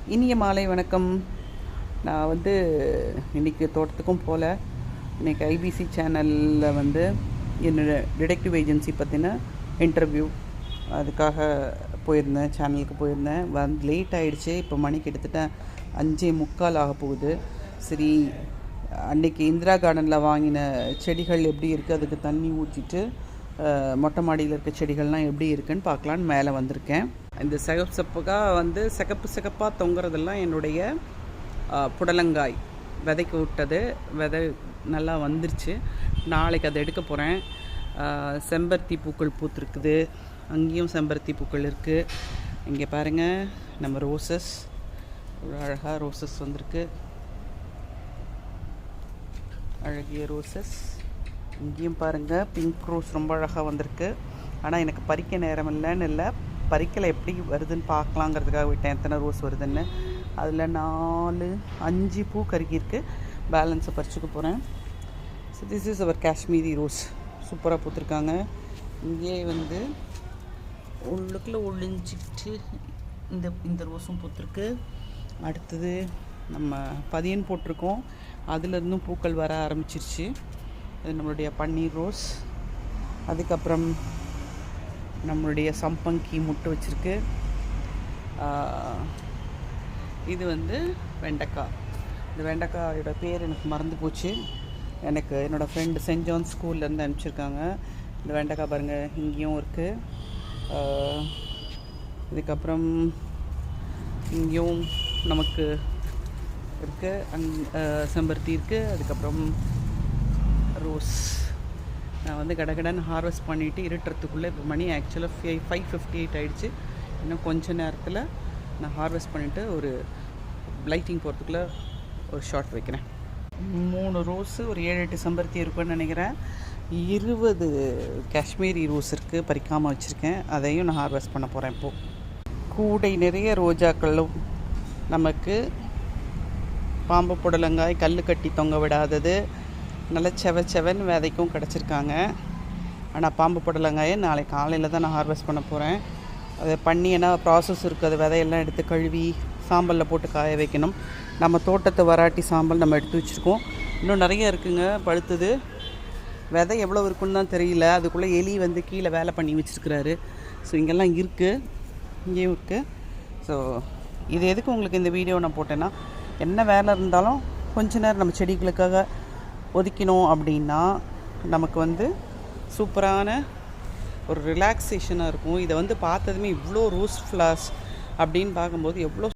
இனிய மாலை வணக்கம். நான் இன்றைக்கி தோட்டத்துக்கும் போகல. இன்றைக்கி ஐபிசி சேனலில் என்னோடய டிடெக்டிவ் ஏஜென்சி பற்றின இன்டர்வியூ, அதுக்காக போயிருந்தேன். சேனலுக்கு போயிருந்தேன். லேட் ஆகிடுச்சு. இப்போ மணி கிட்டத்தட்ட 5:45 ஆக போகுது. சரி, அன்றைக்கி இந்திரா கார்டனில் வாங்கின செடிகள் எப்படி இருக்குது, அதுக்கு தண்ணி ஊற்றிட்டு மொட்டை மாடியில் இருக்க செடிகள்லாம் எப்படி இருக்குன்னு பார்க்கலான்னு மேலே வந்திருக்கேன். இந்த சிகப்பு சிகப்பாக தொங்குறதெல்லாம் என்னுடைய புடலங்காய் விதைக்கு விட்டது. விதை நல்லா வந்துருச்சு. நாளைக்கு அதை எடுக்க போகிறேன். செம்பருத்தி பூக்கள் பூத்துருக்குது. அங்கேயும் செம்பருத்தி பூக்கள் இருக்குது. இங்கே பாருங்கள், நம்ம ரோசஸ், ஒரு அழகாக ரோசஸ் வந்திருக்கு. அழகிய ரோசஸ். இங்கேயும் பாருங்கள், பிங்க் ரோஸ் ரொம்ப அழகாக வந்திருக்கு. ஆனால் எனக்கு பறிக்க நேரம் இல்லைன்னு இல்லை, பறிக்கலை எப்படி வருதுன்னு பார்க்கலாங்கிறதுக்காக விட்டேன், எத்தனை ரோஸ் வருதுன்னு. அதில் 4-5 பூ கருகிருக்கு. பேலன்ஸை பறிச்சுக்க போகிறேன். So this is our Kashmiri rose. சூப்பராக பூத்துருக்காங்க. இங்கே உள்ளுக்குள்ளே ஒளிஞ்சிட்டு இந்த ரோஸும் பூத்துருக்கு. அடுத்தது நம்ம பதியன் போட்டிருக்கோம், அதுலேருந்தும் பூக்கள் வர ஆரம்பிச்சிருச்சு. இது நம்மளுடைய பன்னீர் ரோஸ். அதுக்கப்புறம் நம்மளுடைய சம்பங்கி முட்டை வச்சுருக்கு. இது வெண்டைக்காய். இந்த வெண்டைக்காயோட பேர் எனக்கு மறந்து போச்சு. எனக்கு என்னோடய ஃப்ரெண்டு சென்ட் ஜான் ஸ்கூல்லேருந்து அனுப்பிச்சிருக்காங்க. இந்த வெண்டைக்காய் பாருங்கள், இங்கேயும் இருக்குது. இதுக்கப்புறம் இங்கேயும் நமக்கு இருக்குது. செம்பருத்தி இருக்குது. அதுக்கப்புறம் ரோஸ். நான் கடகடன்னு ஹார்வெஸ்ட் பண்ணிவிட்டு இருட்டுறதுக்குள்ளே, இப்போ மணி ஆக்சுவலாக 5:58 ஆகிடுச்சு. இன்னும் கொஞ்ச நேரத்தில் நான் ஹார்வெஸ்ட் பண்ணிவிட்டு ஒரு லைட்டிங் போகிறதுக்குள்ளே ஒரு ஷார்ட் வைக்கிறேன். 3 ரோஸு, ஒரு 7-8 செம்பருத்தி இருக்குன்னு நினைக்கிறேன். 20 காஷ்மீரி ரோஸ் இருக்குது, பறிக்காமல் வச்சுருக்கேன். அதையும் நான் ஹார்வெஸ்ட் பண்ண போகிறேன். இப்போது கூடை நிறைய ரோஜாக்களும், நமக்கு பாம்பு புடலங்காய் கல் கட்டி தொங்க விடாதது, நல்ல செவன்னு விதைக்கும் கிடச்சிருக்காங்க. ஆனால் பாம்பு புடலங்காயை நாளை காலையில் தான் நான் ஹார்வெஸ்ட் பண்ண போகிறேன். அதை பண்ணி ஏன்னா ப்ராசஸ் இருக்குது. அது விதையெல்லாம் எடுத்து கழுவி சாம்பலில் போட்டு காய வைக்கணும். நம்ம தோட்டத்தை வராட்டி சாம்பல் நம்ம எடுத்து வச்சுருக்கோம். இன்னும் நிறைய இருக்குங்க பழுத்தது. விதை எவ்வளோ இருக்குன்னு தான் தெரியல. அதுக்குள்ளே எலி கீழே வேலை பண்ணி வச்சுருக்கிறாரு. ஸோ இங்கெல்லாம் இருக்குது, இங்கேயும் இருக்குது. ஸோ இது எதுக்கு உங்களுக்கு இந்த வீடியோ நான் போட்டேன்னா, என்ன வேலை இருந்தாலும் கொஞ்ச நேரம் நம்ம செடிகளுக்காக ஒதுக்கினோம் அப்படின்னா நமக்கு சூப்பரான ஒரு ரிலாக்ஸேஷனாக இருக்கும். இதை பார்த்ததுமே இவ்வளோ ரோஸ் ஃப்ளார்ஸ் அப்படின்னு பார்க்கும்போது எவ்வளோ